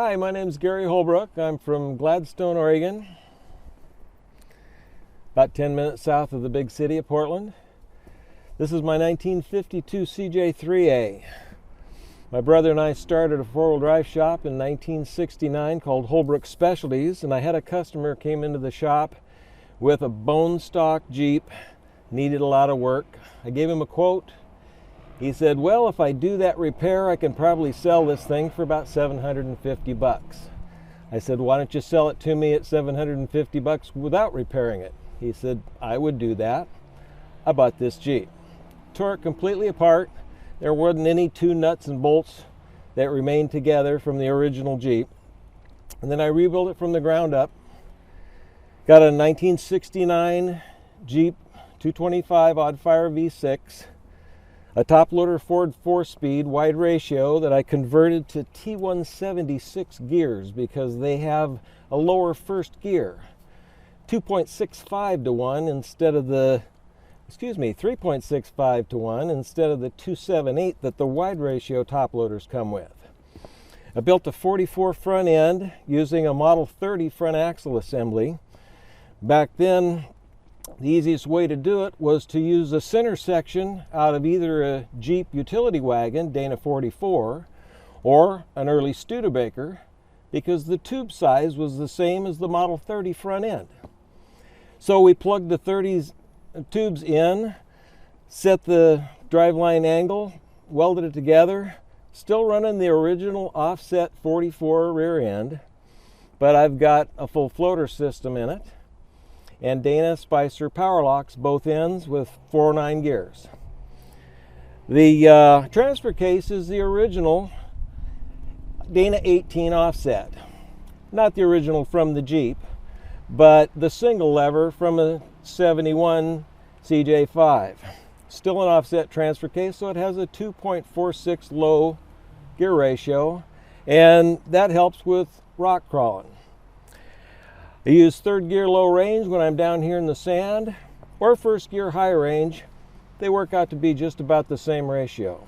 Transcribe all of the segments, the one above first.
Hi, my name is Gary Holbrook. I'm from Gladstone, Oregon, about 10 minutes south of the big city of Portland. This is my 1952 CJ3A. My brother and I started a four-wheel drive shop in 1969 called Holbrook Specialties, and I had a customer came into the shop with a bone stock Jeep, needed a lot of work. I gave him a quote. He said, well, if I do that repair, I can probably sell this thing for about 750 bucks. I said, why don't you sell it to me at 750 bucks without repairing it? He said, I would do that. I bought this Jeep. Tore it completely apart. There wasn't any two nuts and bolts that remained together from the original Jeep. And then I rebuilt it from the ground up. Got a 1969 Jeep 225 Oddfire V6. A top-loader Ford 4-speed wide ratio that I converted to T176 gears because they have a lower first gear. 2.65 to 1 instead of the, 3.65 to 1 instead of the 2.78 that the wide ratio top-loaders come with. I built a 44 front end using a Model 30 front axle assembly. Back then, the easiest way to do it was to use a center section out of either a Jeep utility wagon, Dana 44, or an early Studebaker, because the tube size was the same as the Model 30 front end. So we plugged the 30's tubes in, set the driveline angle, welded it together, still running the original offset 44 rear end, but I've got a full floater system in it, and Dana Spicer power locks both ends with 4.9 gears. The transfer case is the original Dana 18 offset. Not the original from the Jeep, but the single lever from a 71 CJ5. Still an offset transfer case, so it has a 2.46 low gear ratio, and that helps with rock crawling. I use third gear low range when I'm down here in the sand, or first gear high range. They work out to be just about the same ratio.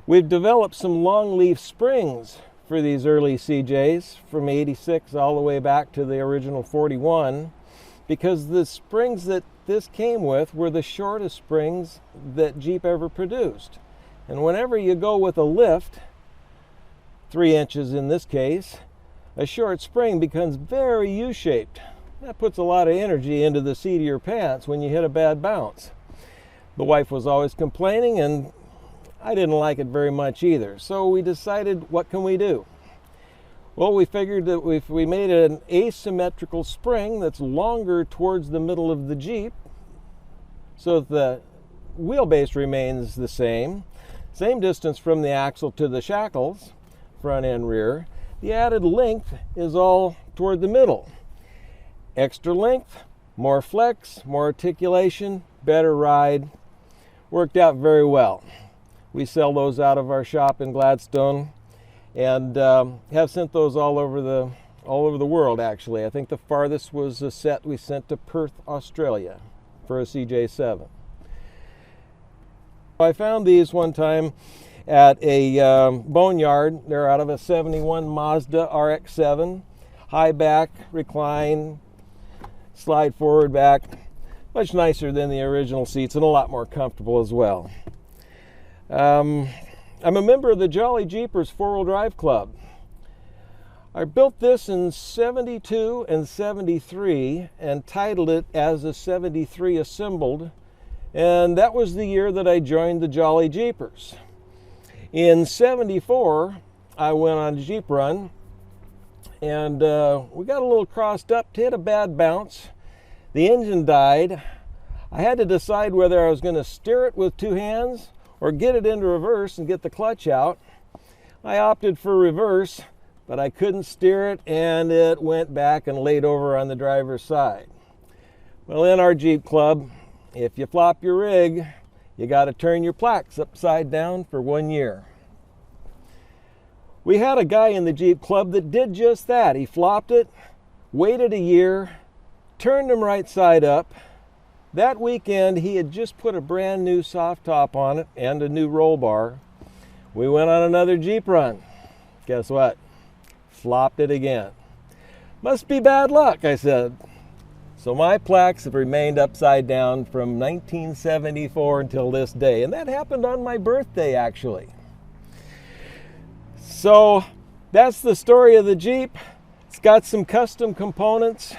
We've developed some long leaf springs for these early CJs from 86 all the way back to the original 41, because the springs that this came with were the shortest springs that Jeep ever produced. And whenever you go with a lift, 3 inches in this case, a short spring becomes very U-shaped. That puts a lot of energy into the seat of your pants when you hit a bad bounce. The wife was always complaining, and I didn't like it very much either. So we decided, what can we do? Well, we figured that if we made an asymmetrical spring that's longer towards the middle of the Jeep, so that the wheelbase remains the same distance from the axle to the shackles, front and rear, the added length is all toward the middle. Extra length, more flex, more articulation, better ride. Worked out very well. We sell those out of our shop in Gladstone, and have sent those all over the world, actually. I think the farthest was a set we sent to Perth, Australia for a CJ7. I found these one time at a boneyard. They're out of a 71 Mazda RX-7, high back, recline, slide forward back, much nicer than the original seats and a lot more comfortable as well. I'm a member of the Jolly Jeepers 4-wheel drive club. I built this in 72 and 73 and titled it as a 73 assembled, and that was the year that I joined the Jolly Jeepers. In 74, I went on a Jeep run, and we got a little crossed up, hit a bad bounce. The engine died. I had to decide whether I was going to steer it with 2 hands or get it into reverse and get the clutch out. I opted for reverse, but I couldn't steer it, and it went back and laid over on the driver's side. Well, in our Jeep club, if you flop your rig, you got to turn your plaques upside down for 1 year. We had a guy in the Jeep club that did just that. He flopped it, waited a year, turned them right side up. That weekend, he had just put a brand new soft top on it and a new roll bar. We went on another Jeep run. Guess what? Flopped it again. Must be bad luck, I said. So my plaques have remained upside down from 1974 until this day. And that happened on my birthday, actually. So that's the story of the Jeep. It's got some custom components.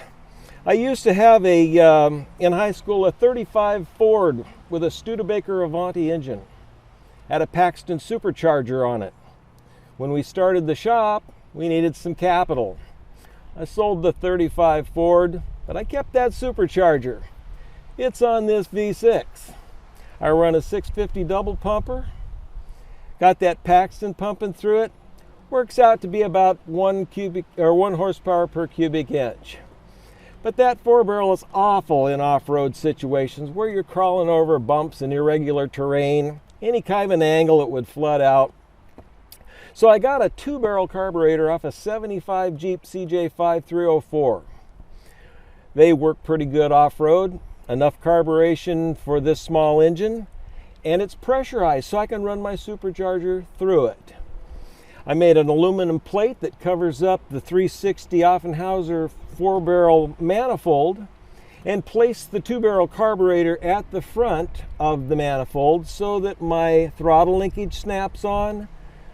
I used to have in high school, a 35 Ford with a Studebaker Avanti engine. Had a Paxton Supercharger on it. When we started the shop, we needed some capital. I sold the 35 Ford, but I kept that Supercharger. It's on this V6. I run a 650 double pumper. Got that Paxton pumping through it. Works out to be about 1 horsepower per cubic inch. But that 4-barrel is awful in off-road situations where you're crawling over bumps and irregular terrain, any kind of an angle it would flood out. So I got a 2-barrel carburetor off a 75 Jeep CJ5304. They work pretty good off-road, enough carburation for this small engine, and it's pressurized so I can run my Supercharger through it. I made an aluminum plate that covers up the 360 Offenhauser 4-barrel manifold and placed the 2-barrel carburetor at the front of the manifold so that my throttle linkage snaps on,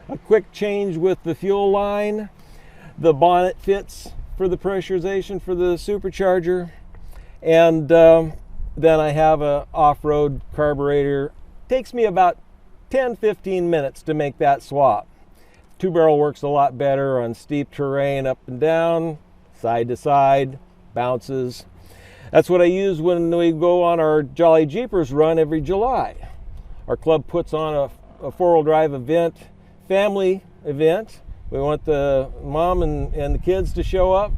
a quick change with the fuel line, the bonnet fits for the pressurization for the Supercharger, and then I have a off-road carburetor. Takes me about 10-15 minutes to make that swap. 2-barrel works a lot better on steep terrain, up and down, side to side, bounces. That's what I use when we go on our Jolly Jeepers run every July. Our club puts on a 4-wheel drive event, family event. We want the mom and the kids to show up.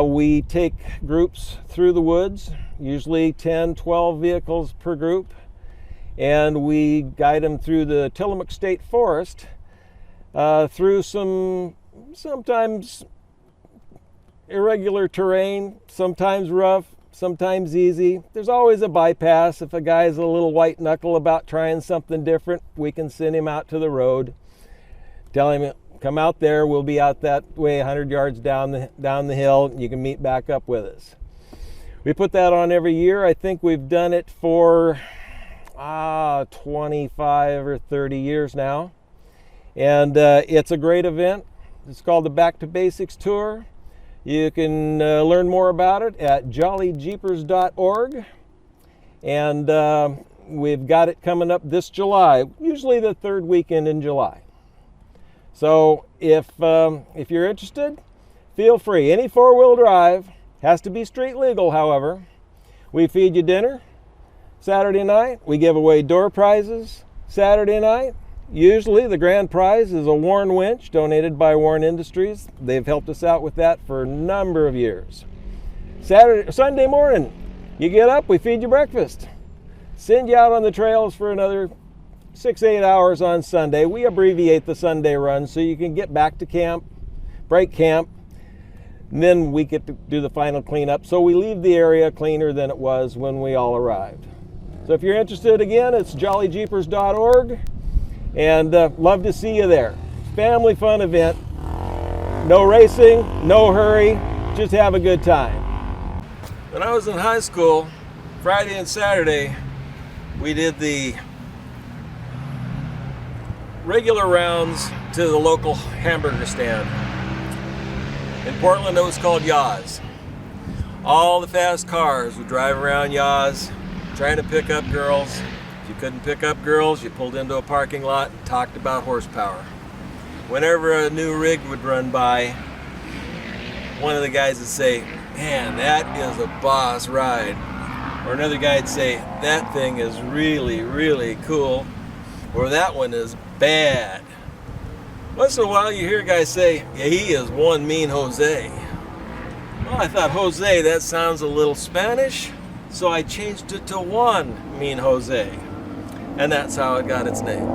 We take groups through the woods, usually 10, 12 vehicles per group, and we guide them through the Tillamook State Forest, through sometimes irregular terrain, sometimes rough, sometimes easy. There's always a bypass. If a guy's a little white knuckle about trying something different, we can send him out to the road. Tell him, come out there, we'll be out that way 100 yards down the hill, and you can meet back up with us. We put that on every year. I think we've done it for 25 or 30 years now. And it's a great event. It's called the Back to Basics Tour. You can learn more about it at jollyjeepers.org. And we've got it coming up this July, usually the 3rd weekend in July. So if you're interested, feel free. Any 4-wheel drive, has to be street legal, however. We feed you dinner Saturday night. We give away door prizes Saturday night. Usually the grand prize is a Warn winch donated by Warn Industries. They've helped us out with that for a number of years. Sunday morning, you get up, we feed you breakfast. Send you out on the trails for another 6-8 hours on Sunday. We abbreviate the Sunday run so you can get back to camp, break camp, and then we get to do the final cleanup. So we leave the area cleaner than it was when we all arrived. So if you're interested, again, it's jollyjeepers.org. And love to see you there. Family fun event. No racing, no hurry, just have a good time. When I was in high school, Friday and Saturday, we did the regular rounds to the local hamburger stand. In Portland, it was called Yaws. All the fast cars would drive around Yaws, trying to pick up girls. If you couldn't pick up girls, you pulled into a parking lot and talked about horsepower. Whenever a new rig would run by, one of the guys would say, "Man, that is a boss ride." Or another guy would say, "That thing is really, really cool." Or "That one is bad." Once in a while you hear a guy say, "Yeah, he is one mean Jose." Well, I thought, Jose, that sounds a little Spanish, so I changed it to Juan Mean Jose. And that's how it got its name.